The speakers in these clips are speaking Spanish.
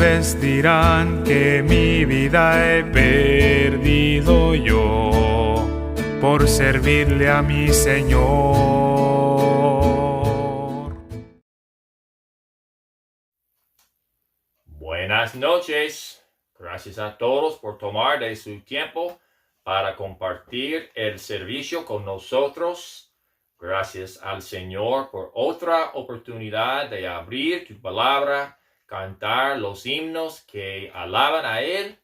vez dirán que mi vida he perdido yo por servirle a mi Señor. Buenas noches. Gracias a todos por tomar de su tiempo para compartir el servicio con nosotros. Gracias al Señor por otra oportunidad de abrir tu palabra, cantar los himnos que alaban a Él.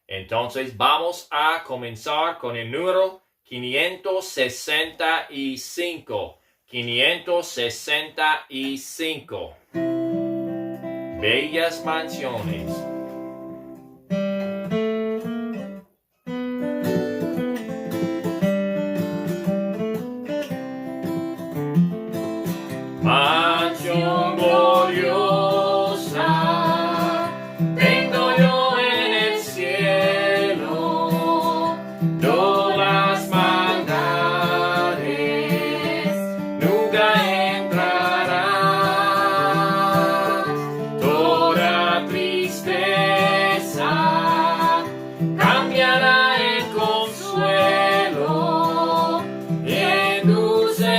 Entonces vamos a comenzar con el número 565. 565. Bellas mansiones. Mansión gloriosa, tengo yo en el cielo, no las maldades nunca entrarán. Toda tristeza cambiará en consuelo y en dulce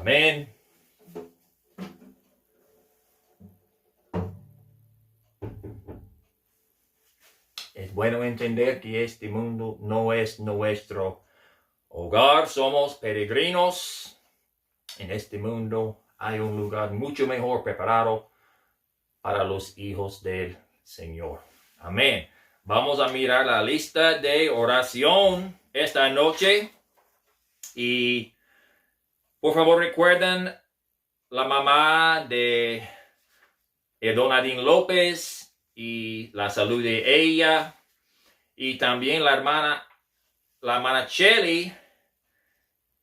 Amén. Es bueno entender que este mundo no es nuestro hogar. Somos peregrinos. En este mundo hay un lugar mucho mejor preparado para los hijos del Señor. Amén. Vamos a mirar la lista de oración esta noche. Y por favor recuerden la mamá de Donadín López y la salud de ella. Y también la hermana Cheli,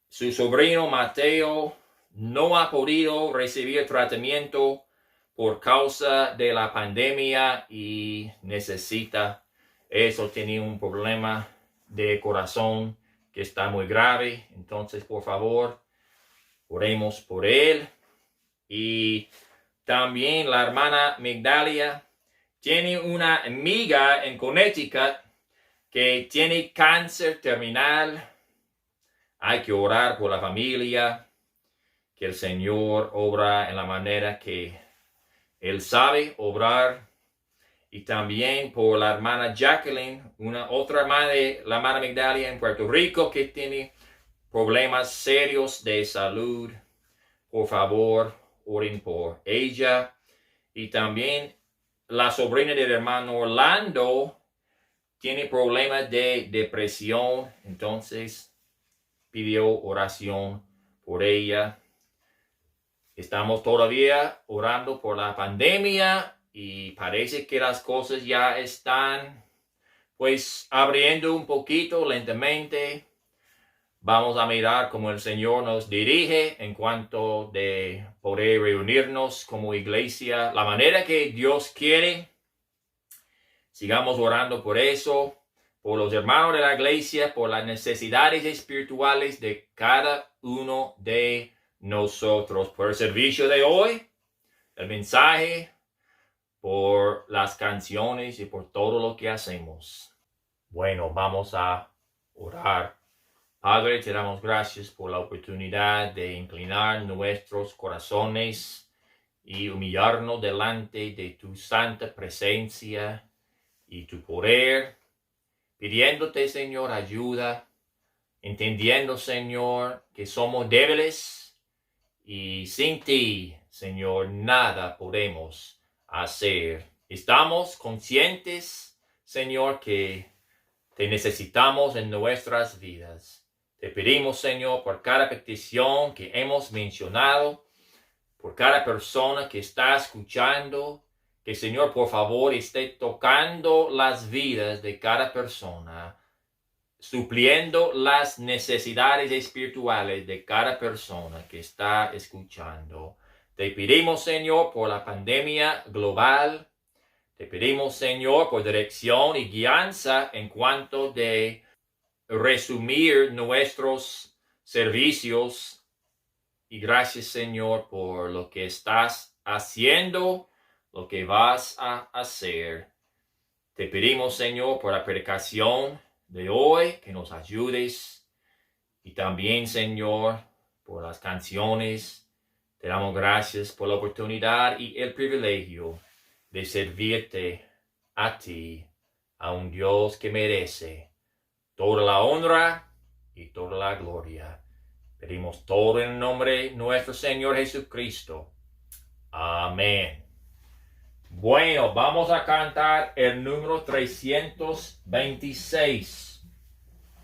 su sobrino Mateo, no ha podido recibir tratamiento por causa de la pandemia y necesita eso. Tiene un problema de corazón que está muy grave. Entonces, por favor, oremos por él. Y también la hermana Migdalia tiene una amiga en Connecticut que tiene cáncer terminal. Hay que orar por la familia, que el Señor obra en la manera que Él sabe obrar. Y también por la hermana Jacqueline, otra hermana de la hermana Migdalia en Puerto Rico, que tiene problemas serios de salud. Por favor, oren por ella. Y también la sobrina del hermano Orlando tiene problemas de depresión. Entonces pidió oración por ella. Estamos todavía orando por la pandemia y parece que las cosas ya están pues abriendo un poquito lentamente. Vamos a mirar cómo el Señor nos dirige en cuanto de poder reunirnos como iglesia, la manera que Dios quiere. Sigamos orando por eso, por los hermanos de la iglesia, por las necesidades espirituales de cada uno de nosotros, por el servicio de hoy, el mensaje, por las canciones y por todo lo que hacemos. Bueno, vamos a orar. Padre, te damos gracias por la oportunidad de inclinar nuestros corazones y humillarnos delante de tu santa presencia y tu poder, pidiéndote, Señor, ayuda, entendiendo, Señor, que somos débiles y sin ti, Señor, nada podemos hacer. Estamos conscientes, Señor, que te necesitamos en nuestras vidas. Te pedimos, Señor, por cada petición que hemos mencionado, por cada persona que está escuchando, que, Señor, por favor, esté tocando las vidas de cada persona, supliendo las necesidades espirituales de cada persona que está escuchando. Te pedimos, Señor, por la pandemia global. Te pedimos, Señor, por dirección y guianza en cuanto de resumir nuestros servicios. Y gracias, Señor, por lo que estás haciendo, lo que vas a hacer. Te pedimos, Señor, por la predicación de hoy, que nos ayudes. Y también, Señor, por las canciones. Te damos gracias por la oportunidad y el privilegio de servirte a ti, a un Dios que merece toda la honra y toda la gloria. Pedimos todo en el nombre de nuestro Señor Jesucristo. Amén. Bueno, vamos a cantar el número 326.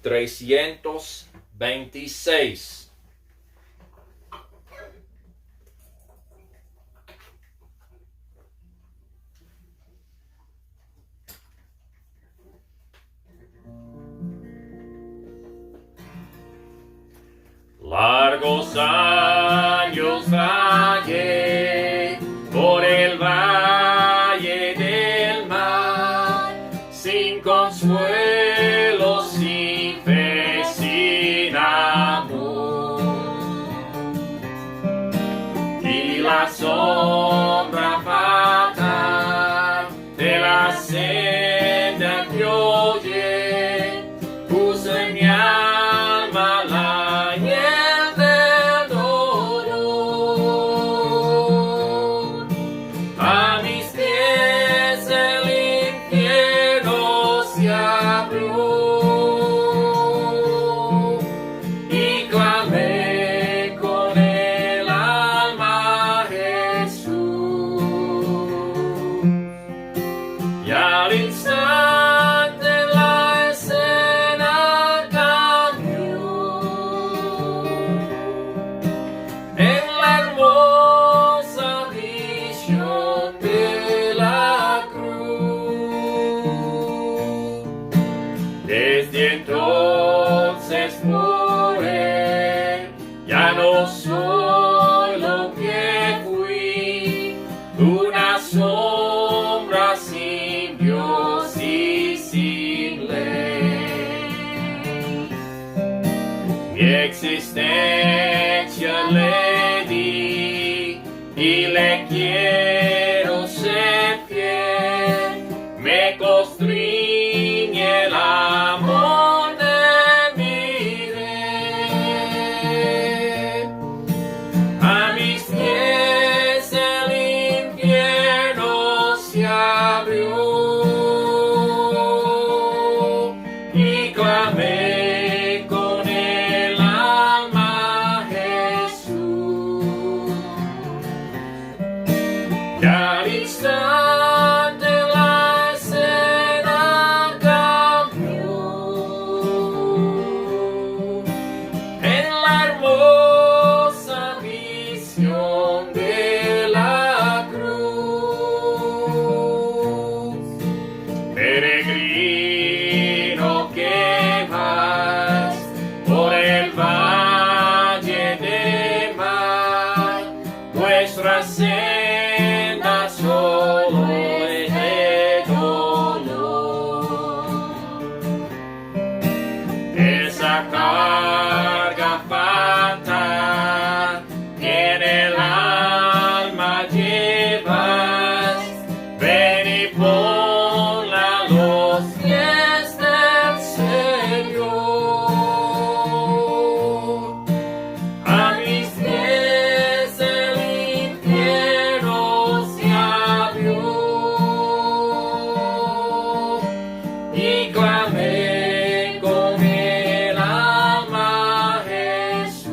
326. Largos años vallé por el valle del mar, sin consuelo, sin fe, sin amor. Y la sombra fatal de la senda que oye puso en mi alma la y clamé con el alma. entonces por él ya no soy lo que fui, una sombra sin Dios y sin ley. Mi existencia le di y le quiero ser fiel, me constriñe el amor de mi rey. A mis pies el infierno se abrió y clamé con el alma a Jesús. Y al instante la escena cambió en la hermosa visión de la cruz. Peregrino que vas por el valle de mar, vuestra senda solo es de dolor. Esa carga fatal que en el alma llevas, ven y ponla a los pies del Señor. A mis pies el infierno se abrió y clamé con el alma a Jesús.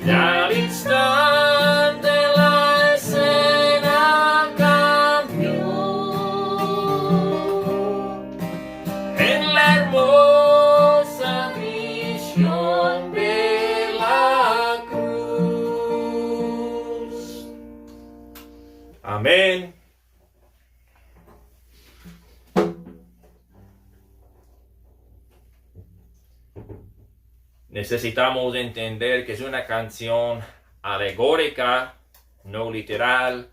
Y al instante la escena cambió en la hermosa visión de la cruz. Amén. Necesitamos entender que es una canción alegórica, no literal,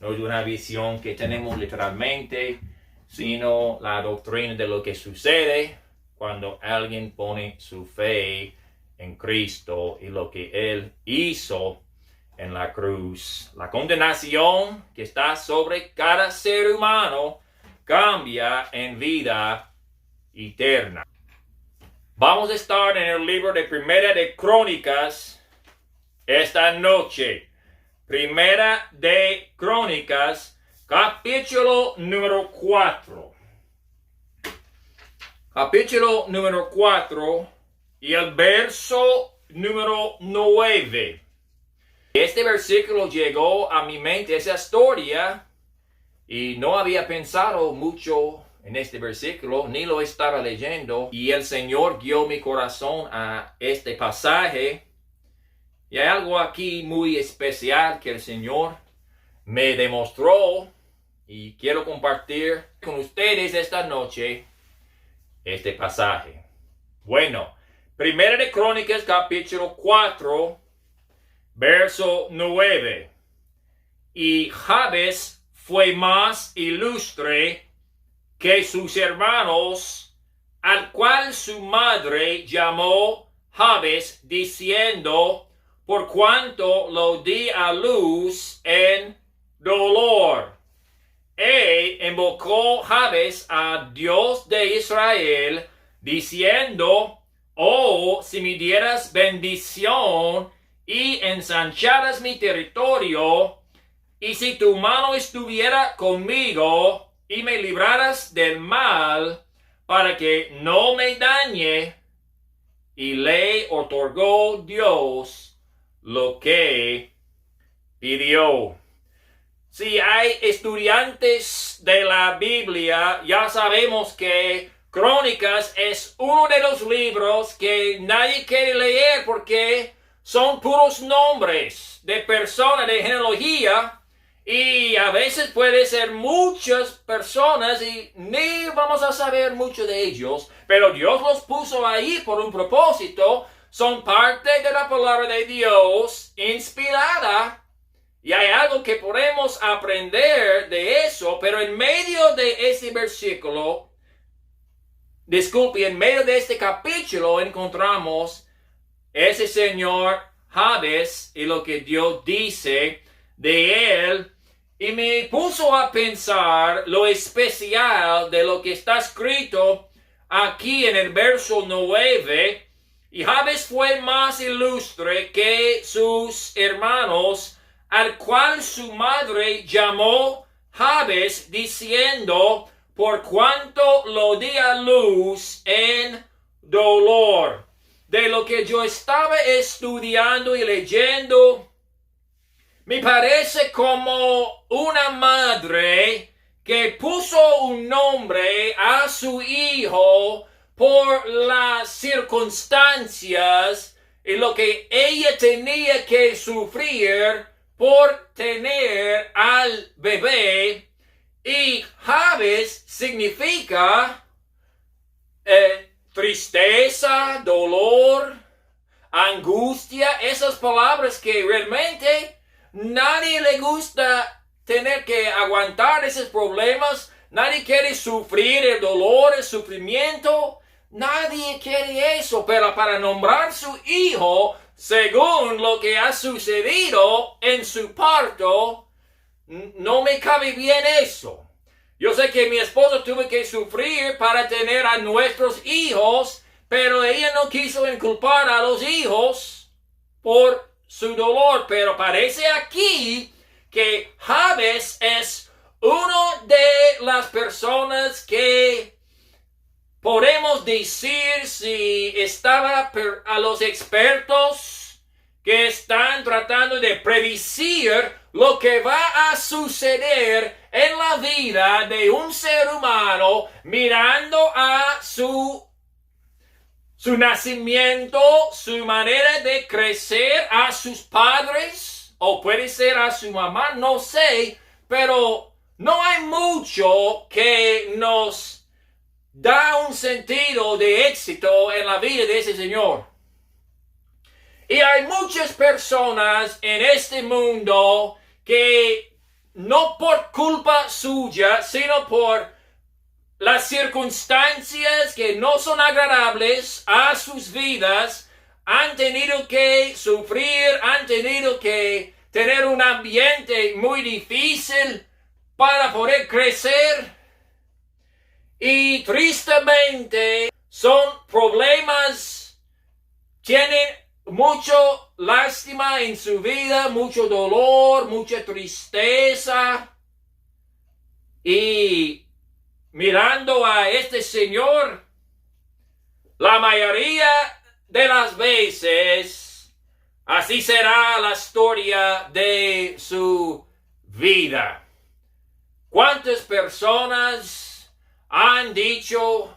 no es una visión que tenemos literalmente, sino la doctrina de lo que sucede cuando alguien pone su fe en Cristo y lo que Él hizo en la cruz. La condenación que está sobre cada ser humano cambia en vida eterna. Vamos a estar en el libro de Primera de Crónicas esta noche. Primera de Crónicas, capítulo número 4. Capítulo número 4 y el verso número 9. Este versículo llegó a mi mente, esa historia, y no había pensado mucho en este versículo, ni lo estaba leyendo, y el Señor guió mi corazón a este pasaje. Y hay algo aquí muy especial que el Señor me demostró y quiero compartir con ustedes esta noche este pasaje. Bueno, Primera de Crónicas capítulo 4, verso 9. Y Jabes fue más ilustre que sus hermanos, al cual su madre llamó Jabes, diciendo, por cuanto lo di a luz en dolor. E invocó Jabes a Dios de Israel, diciendo, oh, si me dieras bendición y ensancharas mi territorio, y si tu mano estuviera conmigo, y me libraras del mal, para que no me dañe. Y le otorgó Dios lo que pidió. Si hay estudiantes de la Biblia, ya sabemos que Crónicas es uno de los libros que nadie quiere leer porque son puros nombres de personas de genealogía Y a veces puede ser muchas personas y ni vamos a saber mucho de ellos, pero Dios los puso ahí por un propósito. Son parte de la palabra de Dios inspirada. Y hay algo que podemos aprender de eso, pero en medio de este versículo, en medio de este capítulo encontramos ese señor Jabes y lo que Dios dice de él. Y me puso a pensar lo especial de lo que está escrito aquí en el verso 9. Y Jabes fue más ilustre que sus hermanos, al cual su madre llamó Jabes, diciendo, por cuanto lo di a luz en dolor. De lo que yo estaba estudiando y leyendo, me parece como una madre que puso un nombre a su hijo por las circunstancias y lo que ella tenía que sufrir por tener al bebé. Y Jabes significa tristeza, dolor, angustia, esas palabras que realmente nadie le gusta tener que aguantar esos problemas. Nadie quiere sufrir el dolor, el sufrimiento. Nadie quiere eso, pero para nombrar su hijo, según lo que ha sucedido en su parto, no me cabe bien eso. Yo sé que mi esposo tuvo que sufrir para tener a nuestros hijos, pero ella no quiso inculpar a los hijos por su dolor. Pero parece aquí que Jabes es uno de las personas que podemos decir si estaba a los expertos que están tratando de predecir lo que va a suceder en la vida de un ser humano mirando a su nacimiento, su manera de crecer, a sus padres, o puede ser a su mamá, no sé, pero no hay mucho que nos da un sentido de éxito en la vida de ese señor. Y hay muchas personas en este mundo que no por culpa suya, sino por las circunstancias que no son agradables a sus vidas, han tenido que sufrir, han tenido que tener un ambiente muy difícil para poder crecer. Y tristemente son problemas, tienen mucho lástima en su vida, mucho dolor, mucha tristeza. Y mirando a este señor, la mayoría de las veces, así será la historia de su vida. ¿Cuántas personas han dicho,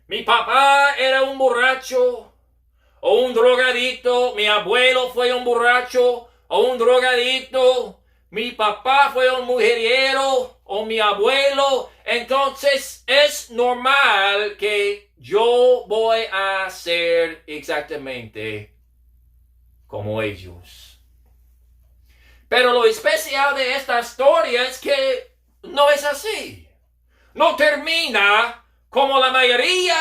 mi papá era un borracho o un drogadicto, mi abuelo fue un borracho o un drogadicto, mi papá fue un mujeriero o mi abuelo, entonces es normal que yo voy a ser exactamente como ellos? Pero lo especial de esta historia es que no es así. No termina como la mayoría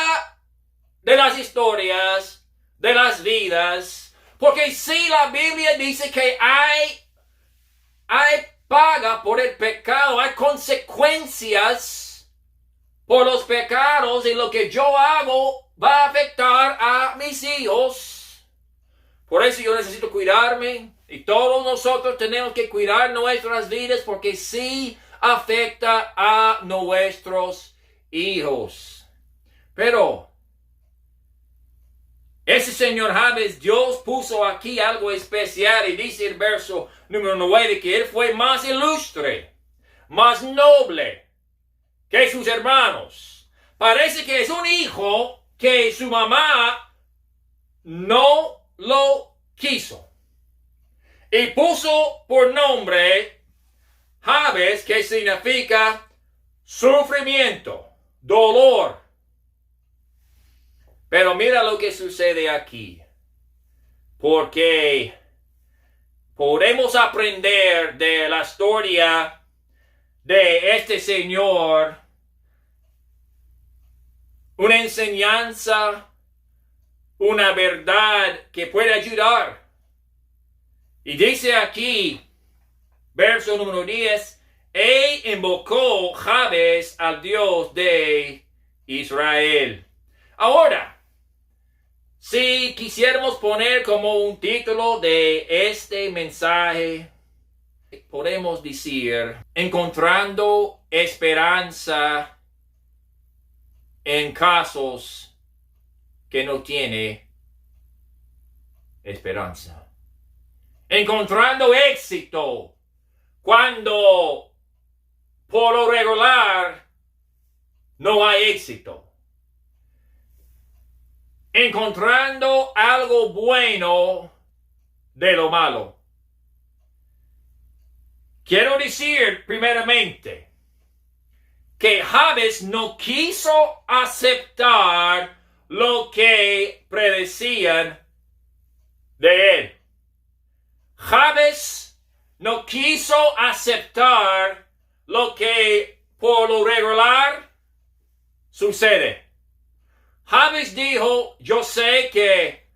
de las historias de las vidas, porque si la Biblia dice que hay paga por el pecado, hay consecuencias por los pecados, y lo que yo hago va a afectar a mis hijos. Por eso yo necesito cuidarme, y todos nosotros tenemos que cuidar nuestras vidas, porque sí afecta a nuestros hijos. Pero ese señor Jabes, Dios puso aquí algo especial, y dice el verso número 9 que él fue más ilustre, más noble que sus hermanos. Parece que es un hijo que su mamá no lo quiso, y puso por nombre Jabes, que significa sufrimiento, dolor. Pero mira lo que sucede aquí. Porque podemos aprender de la historia de este señor una enseñanza, una verdad que puede ayudar. Y dice aquí, verso número 10, e invocó Jabes al Dios de Israel. Ahora, si quisiéramos poner como un título de este mensaje, podemos decir, encontrando esperanza en casos que no tiene esperanza. Encontrando éxito cuando por lo regular no hay éxito. Encontrando algo bueno de lo malo. Quiero decir primeramente que Jabes no quiso aceptar lo que predecían de él. Jabes no quiso aceptar lo que por lo regular sucede. Jabes dijo, yo sé que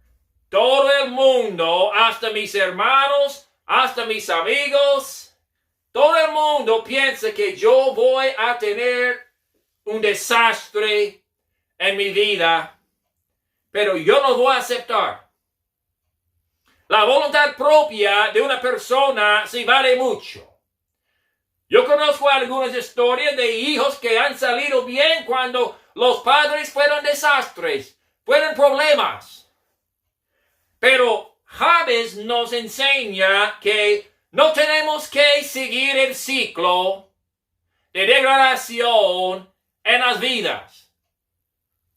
todo el mundo, hasta mis hermanos, hasta mis amigos, todo el mundo piensa que yo voy a tener un desastre en mi vida, pero yo no voy a aceptar. La voluntad propia de una persona sí vale mucho. Yo conozco algunas historias de hijos que han salido bien cuando los padres fueron desastres, fueron problemas. Pero Jabes nos enseña que no tenemos que seguir el ciclo de degradación en las vidas.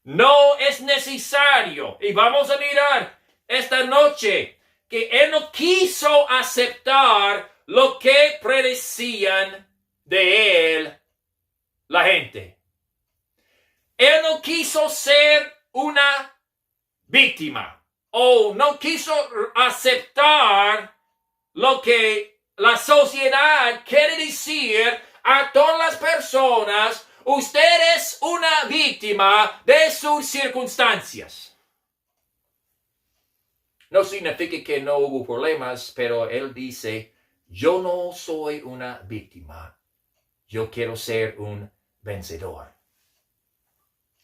No es necesario. Y vamos a mirar esta noche que él no quiso aceptar lo que predecían de él la gente. Él no quiso ser una víctima o no quiso aceptar lo que la sociedad quiere decir a todas las personas. Usted es una víctima de sus circunstancias. No significa que no hubo problemas, pero él dice, yo no soy una víctima. Yo quiero ser un vencedor.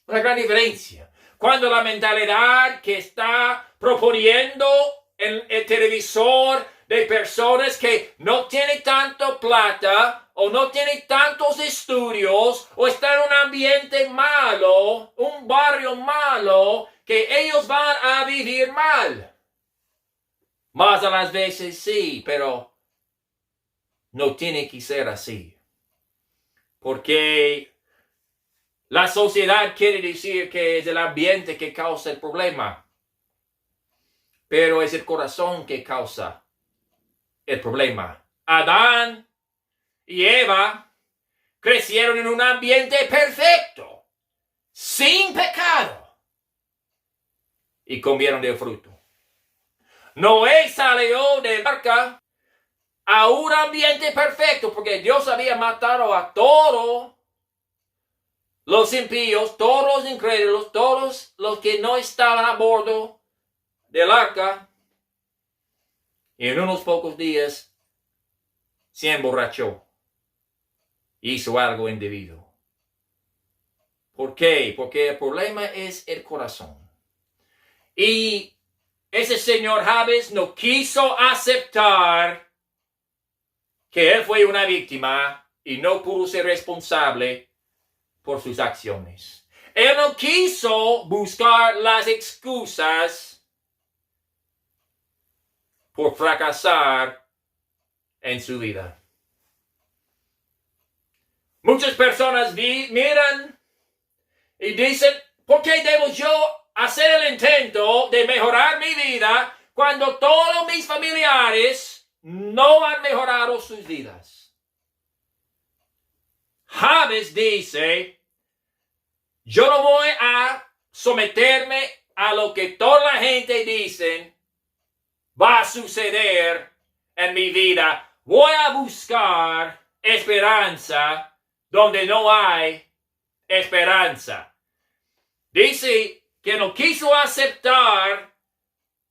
Una gran diferencia. Cuando la mentalidad que está proponiendo en el televisor de personas que no tienen tanto plata o no tienen tantos estudios o están en un ambiente malo, un barrio malo, que ellos van a vivir mal. Más de las veces sí, pero no tiene que ser así. Porque la sociedad quiere decir que es el ambiente que causa el problema. Pero es el corazón que causa el problema. Adán y Eva crecieron en un ambiente perfecto, sin pecado, y comieron del fruto. Noé salió del arca a un ambiente perfecto, porque Dios había matado a todos los impíos, todos los incrédulos, todos los que no estaban a bordo del arca. Y en unos pocos días se emborrachó. Hizo algo indebido. ¿Por qué? Porque el problema es el corazón. Y ese señor Jabes no quiso aceptar que él fue una víctima y no pudo ser responsable por sus acciones. Él no quiso buscar las excusas por fracasar en su vida. Muchas personas miran y dicen, ¿por qué debo yo hacer el intento de mejorar mi vida cuando todos mis familiares no han mejorado sus vidas? Jabes dice, yo no voy a someterme a lo que toda la gente dice va a suceder en mi vida. Voy a buscar esperanza donde no hay esperanza. Dice que no quiso aceptar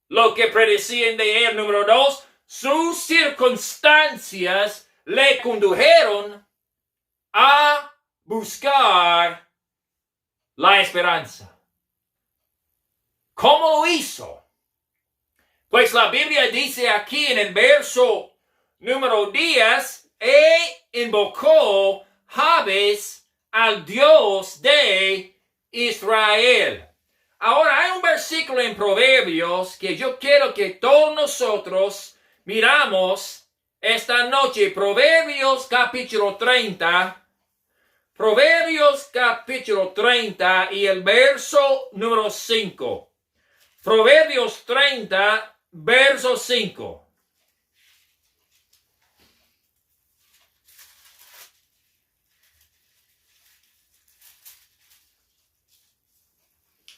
lo que predecían de él. Número 2, sus circunstancias le condujeron a buscar la esperanza. ¿Cómo lo hizo? Pues la Biblia dice aquí en el verso número 10, invocó Jabes al Dios de Israel. Ahora hay un versículo en Proverbios que yo quiero que todos nosotros miramos esta noche. Proverbios capítulo 30. Proverbios capítulo 30 y el verso número 5. Proverbios 30, verso 5.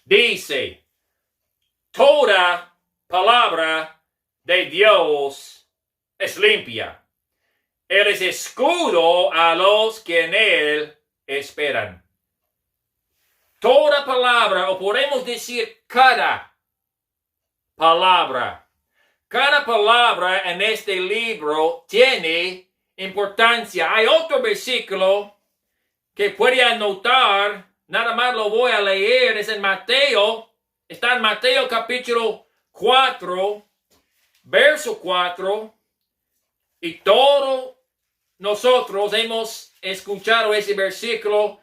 Dice, toda palabra de Dios es limpia. Él es escudo a los que en él esperan. Toda palabra, o podemos decir cada palabra. Cada palabra en este libro tiene importancia. Hay otro versículo que puede anotar. Nada más lo voy a leer, es en Mateo, está en Mateo capítulo 4, verso 4, y todos nosotros hemos escuchado ese versículo.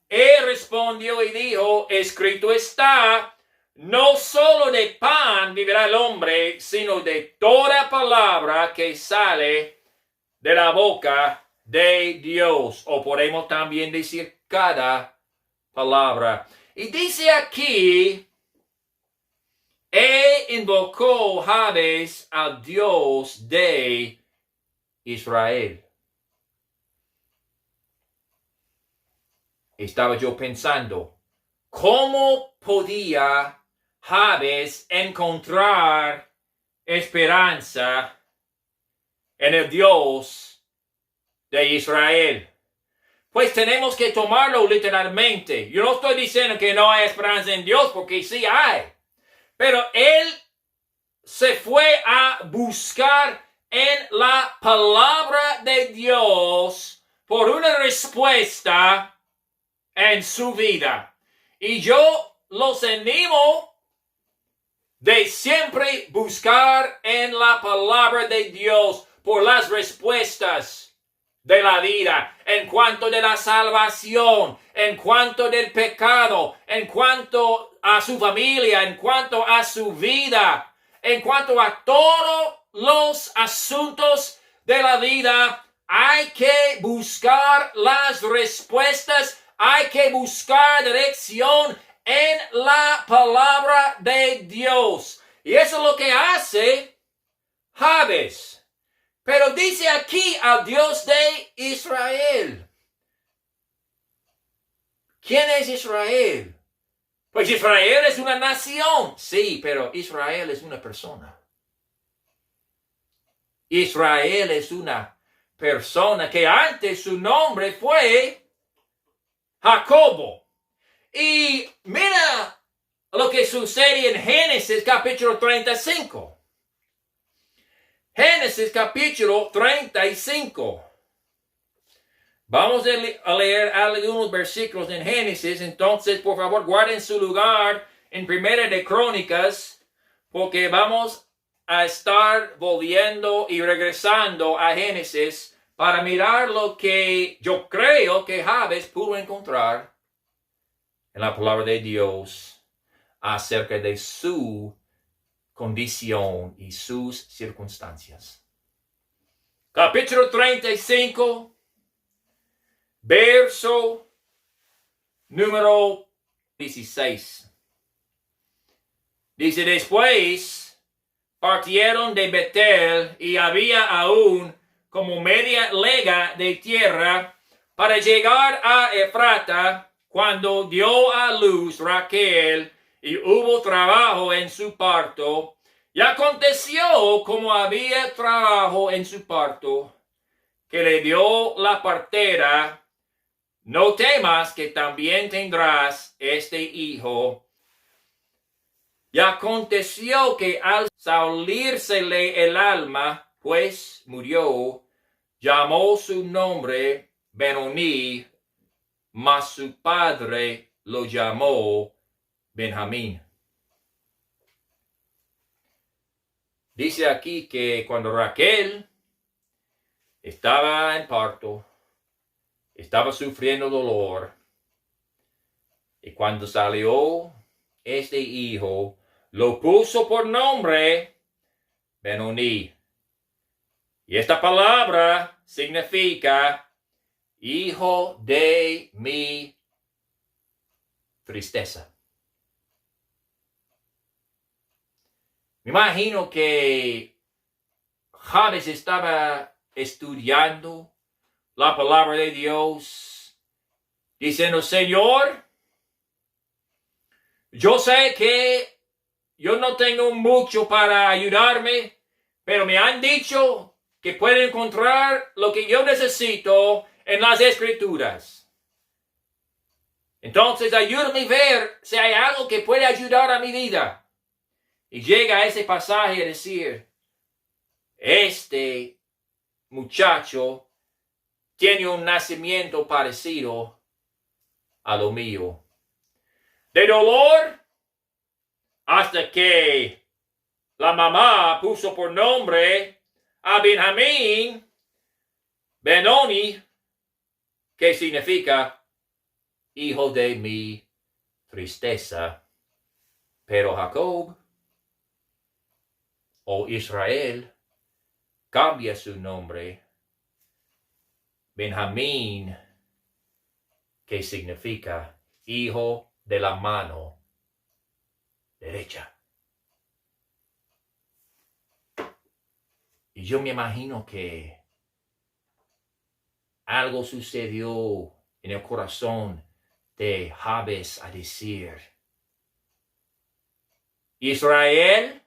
Él respondió y dijo, escrito está, no solo de pan vivirá el hombre, sino de toda palabra que sale de la boca de Dios. O podemos también decir cada palabra. Y dice aquí, invocó Jabes al Dios de Israel. Estaba yo pensando, ¿cómo podía Jabes encontrar esperanza en el Dios de Israel? Pues tenemos que tomarlo literalmente. Yo no estoy diciendo que no hay esperanza en Dios, porque sí hay. Pero él se fue a buscar en la palabra de Dios por una respuesta en su vida. Y yo los animo de siempre buscar en la palabra de Dios por las respuestas de la vida, en cuanto de la salvación, en cuanto del pecado, en cuanto a su familia, en cuanto a su vida, en cuanto a todos los asuntos de la vida. Hay que buscar las respuestas, hay que buscar dirección en la palabra de Dios. Y eso es lo que hace Jabes. Pero dice aquí al Dios de Israel. ¿Quién es Israel? Pues Israel es una nación. Sí, pero Israel es una persona. Israel es una persona que antes su nombre fue Jacobo. Y mira lo que sucede en Génesis capítulo 35. Génesis capítulo 35. Vamos a leer algunos versículos en Génesis. Entonces, por favor, guarden su lugar en Primera de Crónicas, porque vamos a estar volviendo y regresando a Génesis para mirar lo que yo creo que Jabes pudo encontrar en la palabra de Dios acerca de su condición y sus circunstancias. Capítulo 35, verso número 16. Dice, después partieron de Betel y había aún como media lega de tierra para llegar a Efrata, cuando dio a luz Raquel y hubo trabajo en su parto, y aconteció como había trabajo en su parto, que le dio la partera: no temas, que también tendrás este hijo. Y aconteció que al salírsele el alma, pues murió, llamó su nombre Benoni, mas su padre lo llamó Benjamín. Dice aquí que cuando Raquel estaba en parto, estaba sufriendo dolor, y cuando salió este hijo, lo puso por nombre Benoni. Y esta palabra significa hijo de mi tristeza. Me imagino que Jabes estaba estudiando la palabra de Dios, diciendo: Señor, yo sé que yo no tengo mucho para ayudarme, pero me han dicho que puedo encontrar lo que yo necesito en las Escrituras. Entonces ayúdame a ver si hay algo que puede ayudar a mi vida. Y llega a ese pasaje a decir: este muchacho tiene un nacimiento parecido a lo mío. De dolor, hasta que la mamá puso por nombre a Benjamín Benoni, que significa hijo de mi tristeza. Pero Jacob, o Israel, cambia su nombre Benjamín, que significa hijo de la mano derecha. Y yo me imagino que algo sucedió en el corazón de Jabes a decir: Israel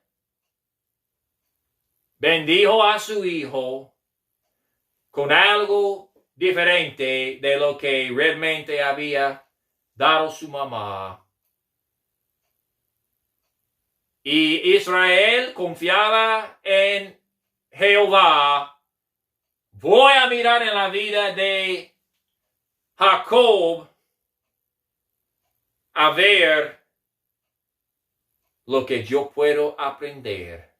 bendijo a su hijo con algo diferente de lo que realmente había dado su mamá. Y Israel confiaba en Jehová. Voy a mirar en la vida de Jacob a ver lo que yo puedo aprender.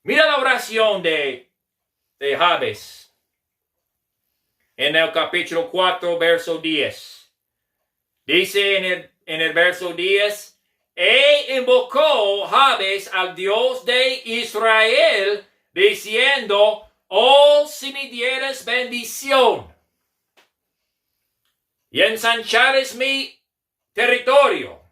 Mira la oración de Jabes en el capítulo 4, verso 10. Dice en el verso 10: invocó Jabes al Dios de Israel, diciendo: oh, si me dieres bendición y ensanchares mi territorio,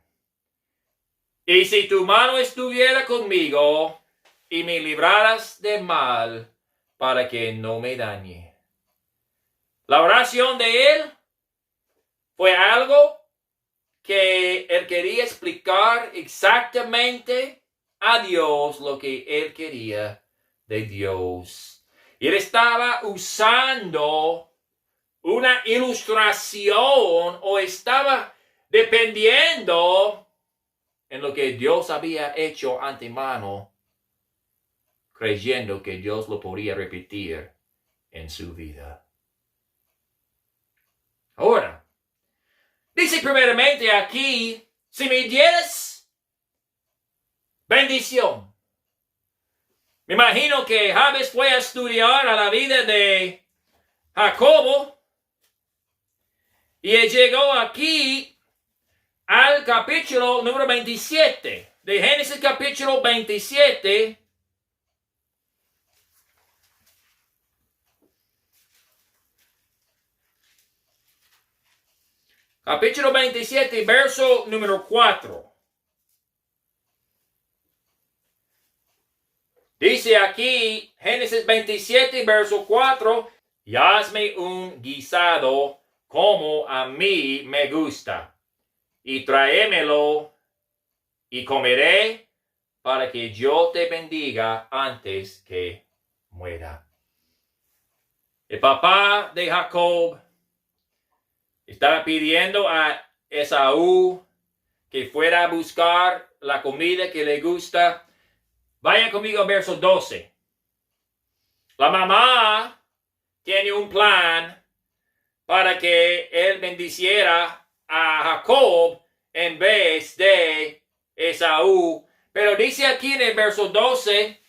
y si tu mano estuviera conmigo y me libraras de mal, para que no me dañe. La oración de él fue algo que él quería explicar exactamente a Dios lo que él quería de Dios. Y él estaba usando una ilustración, o estaba dependiendo en lo que Dios había hecho antemano, creyendo que Dios lo podía repetir en su vida. Ahora, dice primeramente aquí: si me dieres bendición. Me imagino que Jabes fue a estudiar a la vida de Jacobo, y él llegó aquí al capítulo número 27, de Génesis capítulo 27. Capítulo 27, verso número 4. Dice aquí, Génesis 27, verso 4: y hazme un guisado como a mí me gusta, y tráemelo, y comeré, para que yo te bendiga antes que muera. El papá de Jacob estaba pidiendo a Esaú que fuera a buscar la comida que le gusta. Vayan conmigo al verso 12. La mamá tiene un plan para que él bendiciera a Jacob en vez de Esaú. Pero dice aquí en el verso 12,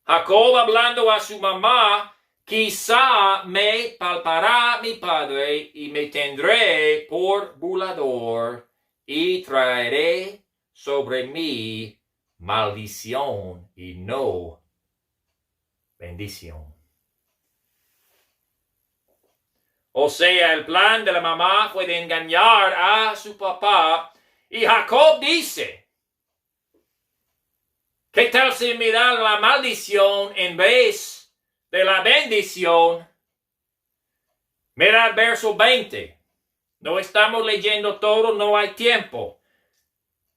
Jacob hablando a su mamá, quizá me palpará mi padre y me tendré por burlador y traeré sobre mí maldición y no bendición. O sea, el plan de la mamá fue de engañar a su papá. Y Jacob dice, ¿qué tal si me dan la maldición en vez de la bendición? Mira el verso 20. No estamos leyendo todo, no hay tiempo.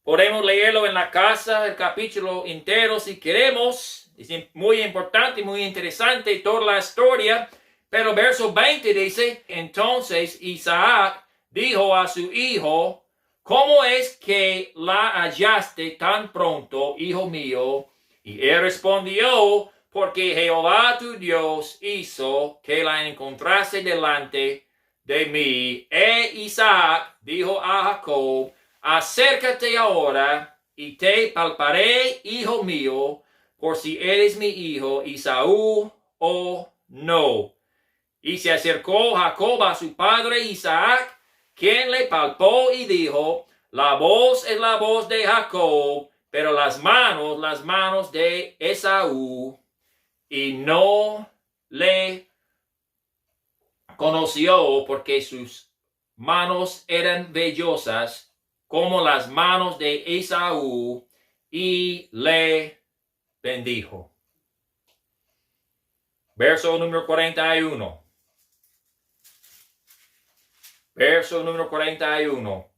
Podemos leerlo en la casa, el capítulo entero si queremos. Es muy importante, muy interesante toda la historia. Pero verso 20 dice, entonces Isaac dijo a su hijo, ¿cómo es que la hallaste tan pronto, hijo mío? Y él respondió, porque Jehová tu Dios hizo que la encontrase delante de mí. E Isaac dijo a Jacob, acércate ahora y te palparé, hijo mío, por si eres mi hijo Esaú o no. Y se acercó Jacob a su padre Isaac, quien le palpó y dijo, la voz es la voz de Jacob, pero las manos de Esaú. Y no le conoció porque sus manos eran vellosas como las manos de Esaú, y le bendijo. Verso número 41. Verso número 41.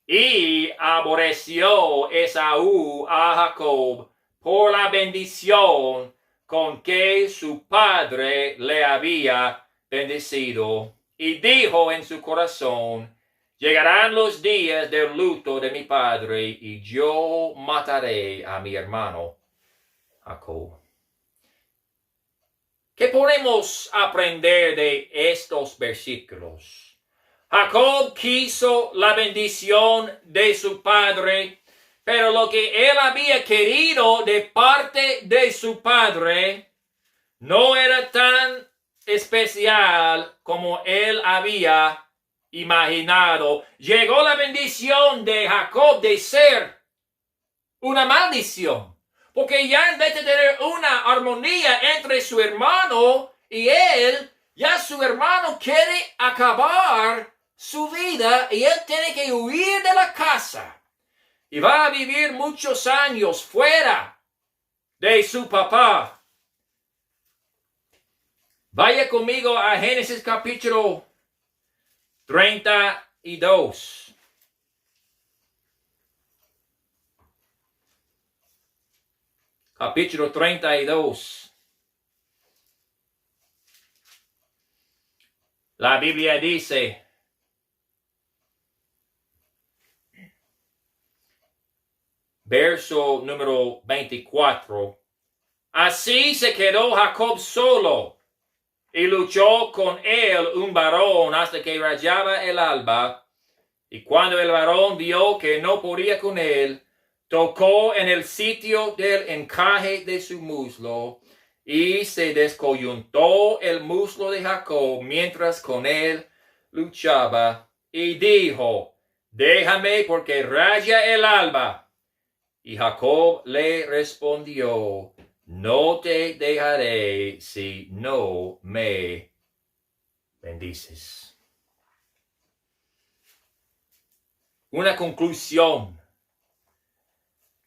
Y aborreció Esaú a Jacob por la bendición con que su padre le había bendecido. Y dijo en su corazón, llegarán los días del luto de mi padre y yo mataré a mi hermano Jacob. ¿Qué podemos aprender de estos versículos? Jacob quiso la bendición de su padre, pero lo que él había querido de parte de su padre no era tan especial como él había imaginado. Llegó la bendición de Jacob de ser una maldición, porque ya en vez de tener una armonía entre su hermano y él, ya su hermano quiere acabar su vida y él tiene que huir de la casa y va a vivir muchos años fuera de su papá. Vaya conmigo a Génesis capítulo 32. Capítulo 32. La Biblia dice, verso número 24, así se quedó Jacob solo y luchó con él un varón hasta que rayaba el alba. Y cuando el varón vio que no podía con él, tocó en el sitio del encaje de su muslo y se descoyuntó el muslo de Jacob mientras con él luchaba. Y dijo, déjame porque raya el alba. Y Jacob le respondió, no te dejaré si no me bendices. Una conclusión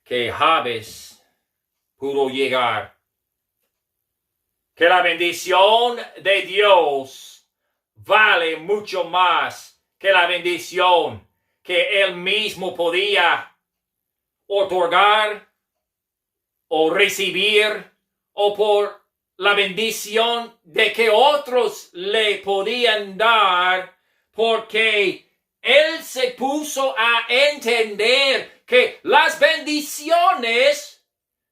que Jabes pudo llegar, que la bendición de Dios vale mucho más que la bendición que Él mismo podía otorgar o recibir, o por la bendición de que otros le podían dar, porque Él se puso a entender que las bendiciones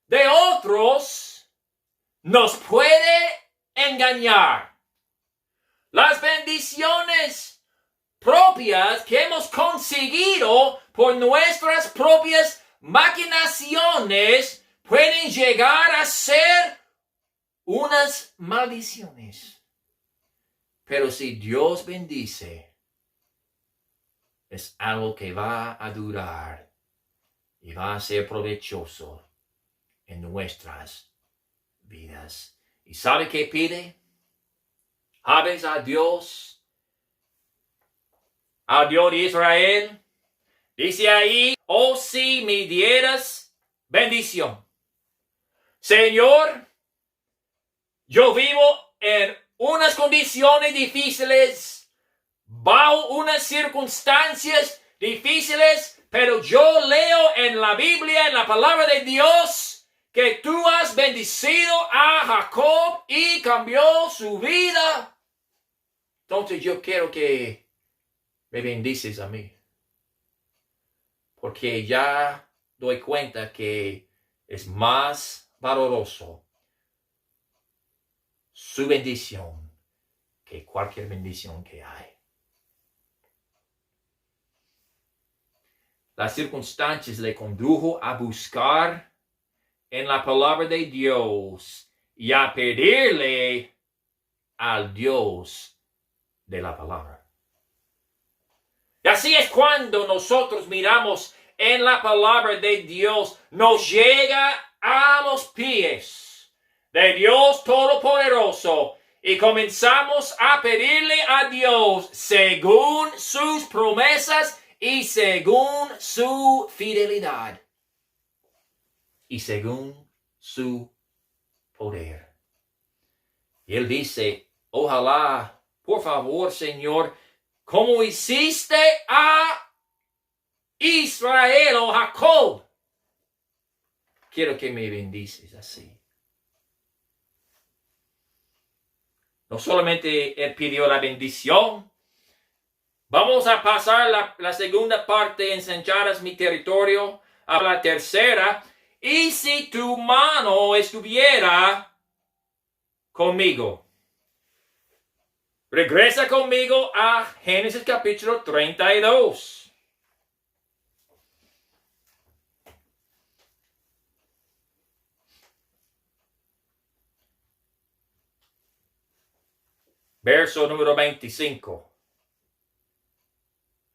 de otros nos puede engañar. Las bendiciones propias que hemos conseguido por nuestras propias maquinaciones pueden llegar a ser unas maldiciones. Pero si Dios bendice, es algo que va a durar y va a ser provechoso en nuestras vidas. ¿Y sabe qué pide? Jabes a Dios de Israel. Dice ahí, oh si me dieras bendición. Señor, yo vivo en unas condiciones difíciles, bajo unas circunstancias difíciles, pero yo leo en la Biblia, en la palabra de Dios, que tú has bendecido a Jacob y cambió su vida. Entonces yo quiero que me bendices a mí, porque ya doy cuenta que es más valoroso su bendición que cualquier bendición que hay. Las circunstancias le condujo a buscar en la palabra de Dios y a pedirle al Dios de la palabra. Y así es cuando nosotros miramos en la palabra de Dios, nos llega a los pies de Dios Todopoderoso y comenzamos a pedirle a Dios según sus promesas y según su fidelidad y según su poder. Y Él dice, ojalá, por favor, Señor, como hiciste a Israel o Jacob, quiero que me bendices así. No solamente Él pidió la bendición. Vamos a pasar la segunda parte, ensancharás mi territorio, a la tercera. Y si tu mano estuviera conmigo. Regresa conmigo a Génesis capítulo 32. Verso número 25.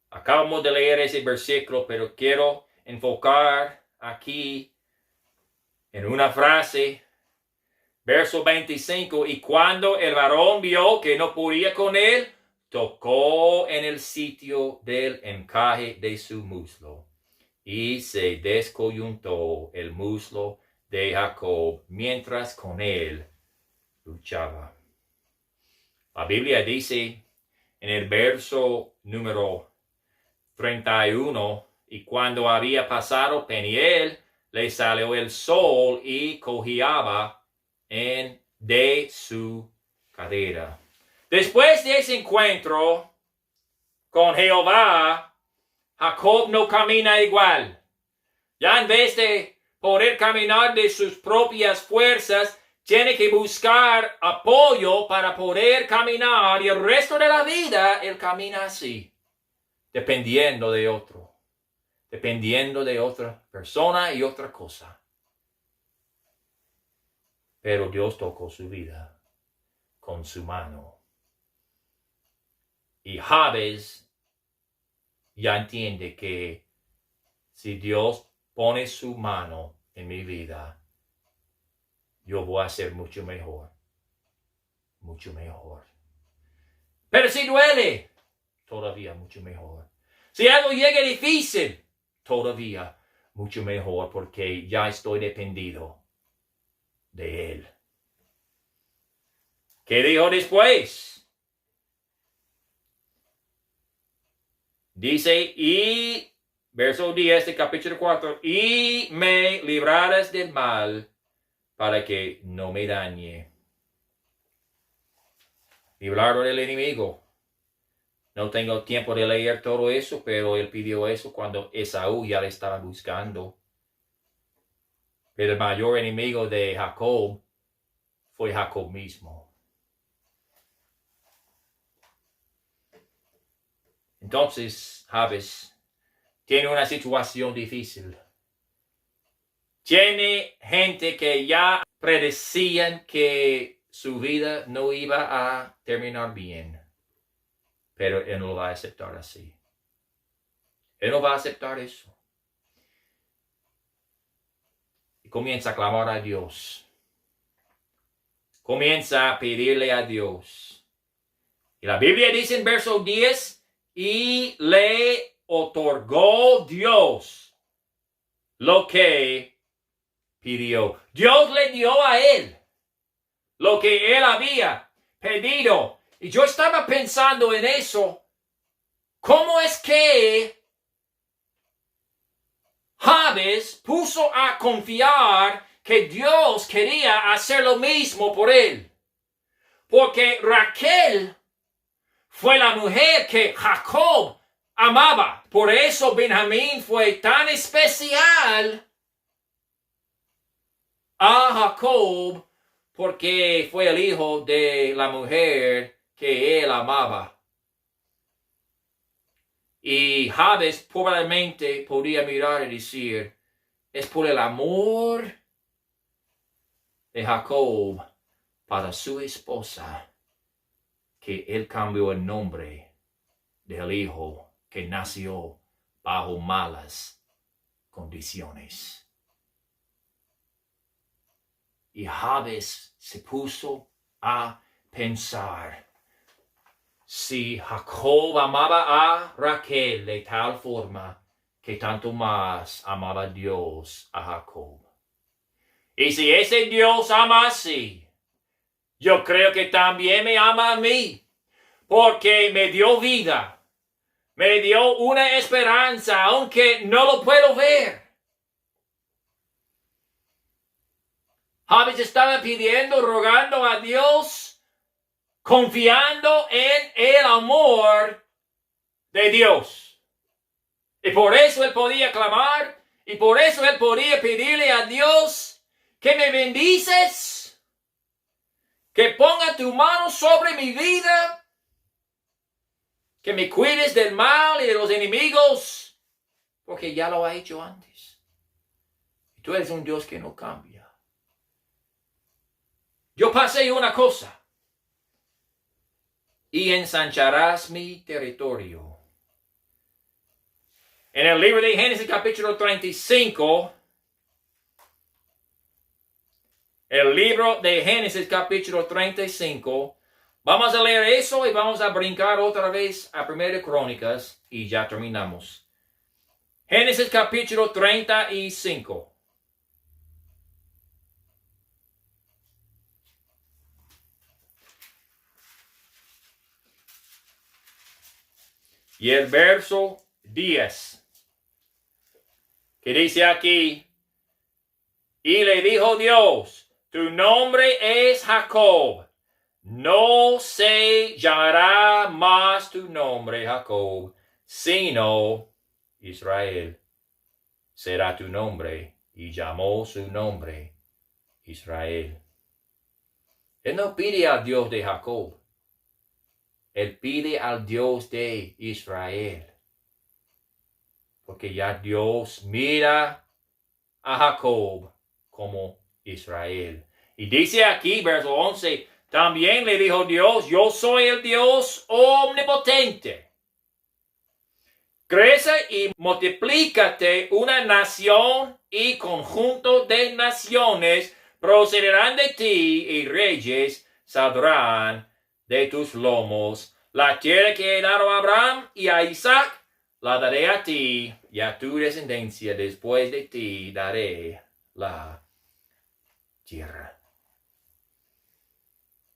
Acabamos de leer ese versículo, pero quiero enfocar aquí en una frase. Verso 25. Y cuando el varón vio que no podía con él, tocó en el sitio del encaje de su muslo. Y se descoyuntó el muslo de Jacob mientras con él luchaba. La Biblia dice en el verso número 31, y cuando había pasado Peniel, le salió el sol y cojeaba de su cadera. Después de ese encuentro con Jehová, Jacob no camina igual. Ya en vez de poder caminar de sus propias fuerzas, tiene que buscar apoyo para poder caminar, y el resto de la vida él camina así, dependiendo de otro, dependiendo de otra persona y otra cosa. Pero Dios tocó su vida con su mano. Y Jabes ya entiende que si Dios pone su mano en mi vida, yo voy a ser mucho mejor. Mucho mejor. Pero si duele, todavía mucho mejor. Si algo llega difícil, todavía mucho mejor, porque ya estoy dependido de Él. ¿Qué dijo después? Dice, y, verso 10 de capítulo 4, y me librarás del mal para que no me dañe. Librarlo del enemigo. No tengo tiempo de leer todo eso, pero él pidió eso cuando Esaú ya le estaba buscando. Pero el mayor enemigo de Jacob fue Jacob mismo. Entonces, Jabes tiene una situación difícil. Tiene gente que ya predecían que su vida no iba a terminar bien. Pero él no lo va a aceptar así. Él no va a aceptar eso. Y comienza a clamar a Dios. Comienza a pedirle a Dios. Y la Biblia dice en verso 10, y le otorgó Dios lo que pidió. Dios le dio a él lo que él había pedido. Y yo estaba pensando en eso. ¿Cómo es que Jabes puso a confiar que Dios quería hacer lo mismo por él? Porque Raquel fue la mujer que Jacob amaba. Por eso Benjamín fue tan especial a Jacob, porque fue el hijo de la mujer que él amaba. Y Jabes probablemente podría mirar y decir, es por el amor de Jacob para su esposa que él cambió el nombre del hijo que nació bajo malas condiciones. Y Jabes se puso a pensar, si Jacob amaba a Raquel de tal forma que tanto más amaba Dios a Jacob. Y si ese Dios ama así, yo creo que también me ama a mí, porque me dio vida, me dio una esperanza, aunque no lo puedo ver. Jabes estaba pidiendo, rogando a Dios, confiando en el amor de Dios. Y por eso él podía clamar, y por eso él podía pedirle a Dios que me bendices, que ponga tu mano sobre mi vida, que me cuides del mal y de los enemigos, porque ya lo ha hecho antes. Y tú eres un Dios que no cambia. Yo pasé una cosa, y ensancharás mi territorio. En el libro de Génesis capítulo 35, el libro de Génesis capítulo 35, vamos a leer eso y vamos a brincar otra vez a 1 Crónicas y ya terminamos. Génesis capítulo 35. Y el verso 10, que dice aquí, y le dijo Dios, tu nombre es Jacob, no se llamará más tu nombre Jacob, sino Israel será tu nombre. Y llamó su nombre Israel. Él no pide al Dios de Jacob. Él pide al Dios de Israel. Porque ya Dios mira a Jacob como Israel. Y dice aquí, verso 11, también le dijo Dios, yo soy el Dios omnipotente. Crece y multiplícate una nación y conjunto de naciones procederán de ti y reyes saldrán de tus lomos. La tierra que he dado a Abraham y a Isaac la daré a ti y a tu descendencia después de ti daré la tierra.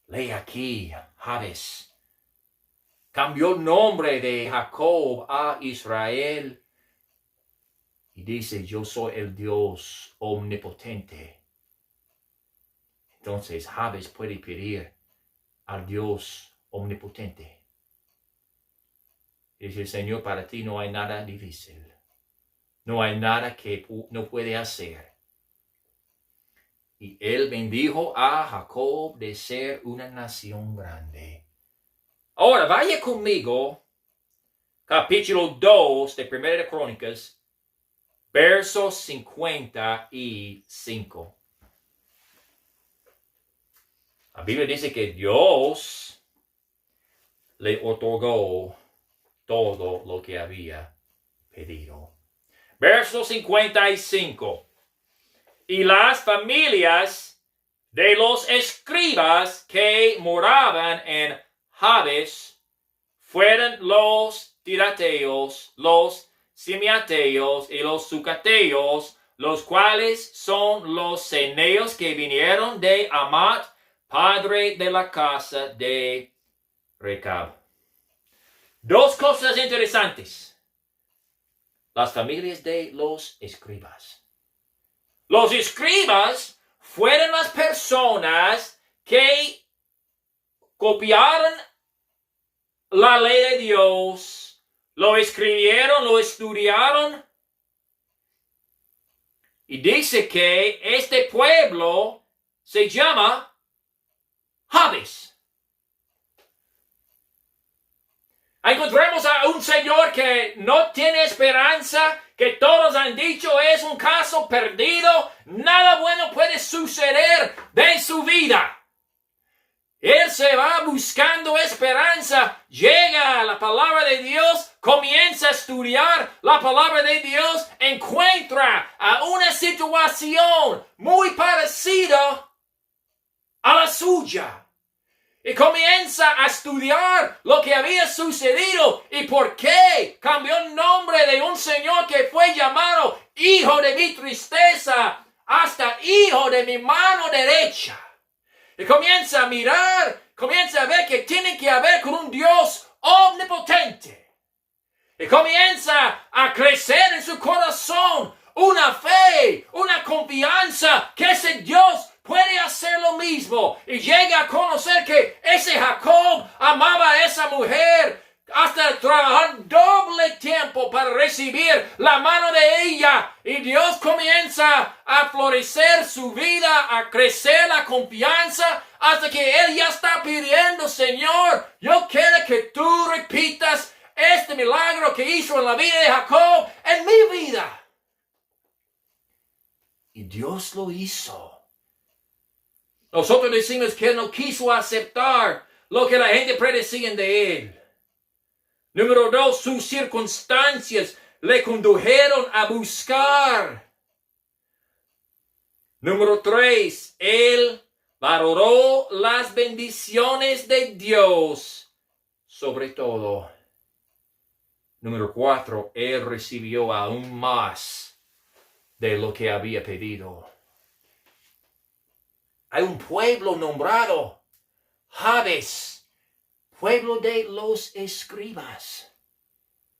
Lee aquí, Jabes cambió el nombre de Jacob a Israel y dice, yo soy el Dios omnipotente. Entonces Jabes puede pedir al Dios omnipotente. Dice, Señor, para ti no hay nada difícil. No hay nada que no puede hacer. Y él bendijo a Jacob de ser una nación grande. Ahora, vaya conmigo, capítulo 2 de 1 de Crónicas, versos 55. La Biblia dice que Dios le otorgó todo lo que había pedido. Verso 55. Y las familias de los escribas que moraban en Jabes fueron los tirateos, los simeateos y los sucateos, los cuales son los ceneos que vinieron de Amat, padre de la casa de Recab. Dos cosas interesantes. Las familias de los escribas. Los escribas fueron las personas que copiaron la ley de Dios, lo escribieron, lo estudiaron. Y dice que este pueblo se llama Jabes. Encontramos a un señor que no tiene esperanza, que todos han dicho es un caso perdido, nada bueno puede suceder de su vida. Él se va buscando esperanza, llega a la palabra de Dios, comienza a estudiar la palabra de Dios, encuentra a una situación muy parecida a la suya. Y comienza a estudiar lo que había sucedido y por qué cambió el nombre de un señor que fue llamado hijo de mi tristeza hasta hijo de mi mano derecha. Y comienza a mirar, comienza a ver que tiene que haber con un Dios omnipotente. Y comienza a crecer en su corazón una fe, una confianza que ese Dios puede hacer lo mismo. Y llega a conocer que ese Jacob amaba a esa mujer hasta trabajar doble tiempo para recibir la mano de ella. Y Dios comienza a florecer su vida, a crecer la confianza, hasta que Él ya está pidiendo, Señor, yo quiero que tú repitas este milagro que hizo en la vida de Jacob en mi vida. Y Dios lo hizo. Nosotros decimos que Él no quiso aceptar lo que la gente predecía de Él. Número 2, sus circunstancias le condujeron a buscar. Número 3, Él valoró las bendiciones de Dios sobre todo. Número 4, Él recibió aún más de lo que había pedido. Hay un pueblo nombrado Jabes, pueblo de los escribas.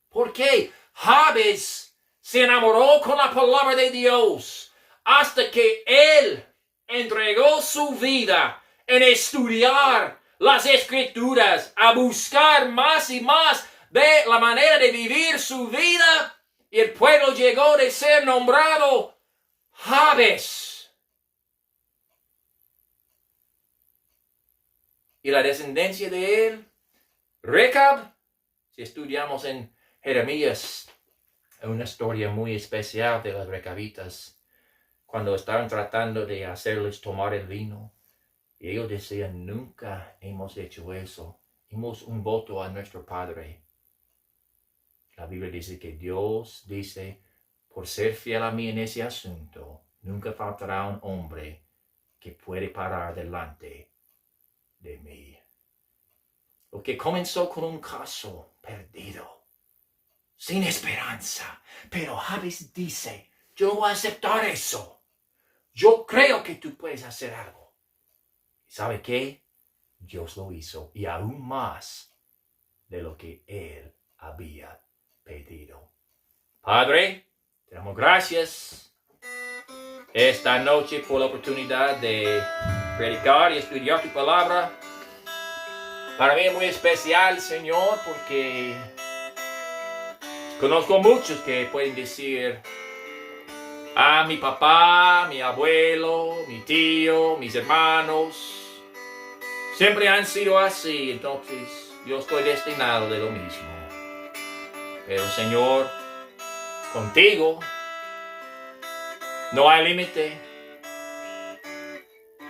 ¿Por qué? Jabes se enamoró con la palabra de Dios hasta que él entregó su vida en estudiar las escrituras, a buscar más y más de la manera de vivir su vida, y el pueblo llegó de ser nombrado Jabes. Y la descendencia de él, Recab, si estudiamos en Jeremías, una historia muy especial de las recabitas, cuando estaban tratando de hacerles tomar el vino, y ellos decían, nunca hemos hecho eso, hicimos un voto a nuestro Padre. La Biblia dice que Dios dice, por ser fiel a mí en ese asunto, nunca faltará un hombre que puede parar delante de mí. Lo que comenzó con un caso perdido, sin esperanza, pero Jabes dice, yo no voy a aceptar eso. Yo creo que tú puedes hacer algo. ¿Y sabe qué? Dios lo hizo y aún más de lo que Él había pedido. Padre, te damos gracias esta noche por la oportunidad de predicar y estudiar tu palabra. Para mí es muy especial, Señor, porque conozco muchos que pueden decir: mi papá, mi abuelo, mi tío, mis hermanos, siempre han sido así, entonces yo estoy destinado de lo mismo. Pero, Señor, contigo no hay límite.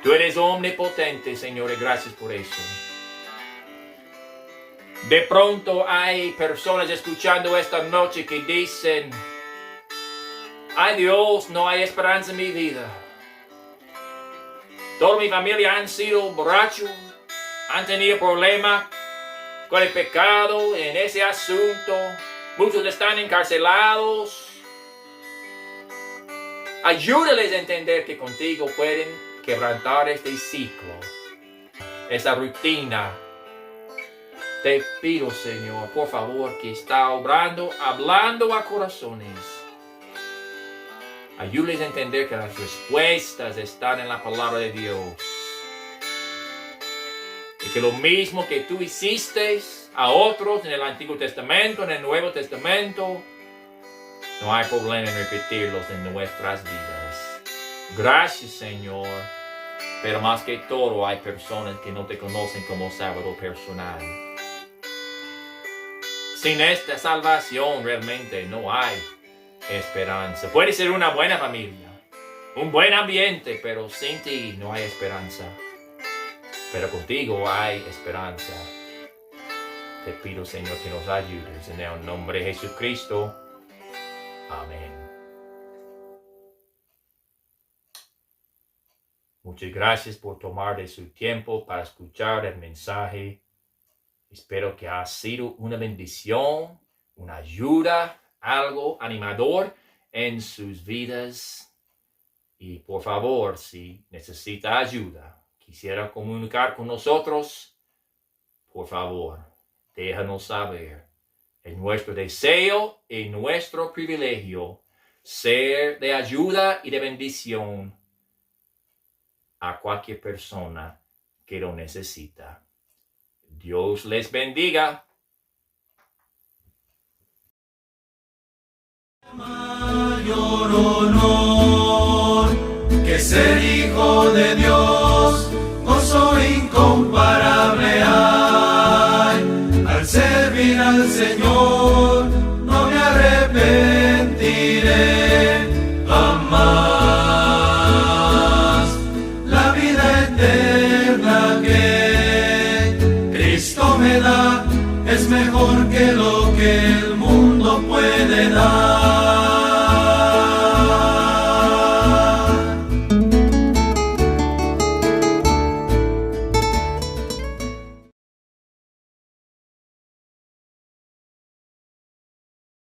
Tú eres omnipotente, Señor, y gracias por eso. De pronto hay personas escuchando esta noche que dicen: ay Dios, no hay esperanza en mi vida. Toda mi familia han sido borrachos, han tenido problemas con el pecado en ese asunto. Muchos están encarcelados. Ayúdales a entender que contigo pueden quebrantar este ciclo, esa rutina. Te pido, Señor, por favor, que está obrando, hablando a corazones. Ayúdales a entender que las respuestas están en la palabra de Dios. Y que lo mismo que tú hiciste a otros en el Antiguo Testamento, en el Nuevo Testamento, no hay problema en repetirlos en nuestras vidas. Gracias, Señor. Pero más que todo hay personas que no te conocen como Salvador personal. Sin esta salvación realmente no hay esperanza. Puede ser una buena familia, un buen ambiente, pero sin ti no hay esperanza. Pero contigo hay esperanza. Te pido, Señor, que nos ayudes en el nombre de Jesucristo. Amén. Muchas gracias por tomar de su tiempo para escuchar el mensaje. Espero que ha sido una bendición, una ayuda, algo animador en sus vidas. Y por favor, si necesita ayuda, quisiera comunicar con nosotros, por favor, déjanos saber. Es nuestro deseo y nuestro privilegio ser de ayuda y de bendición a cualquier persona que lo necesita. Dios les bendiga. Mayor honor que ser hijo de Dios.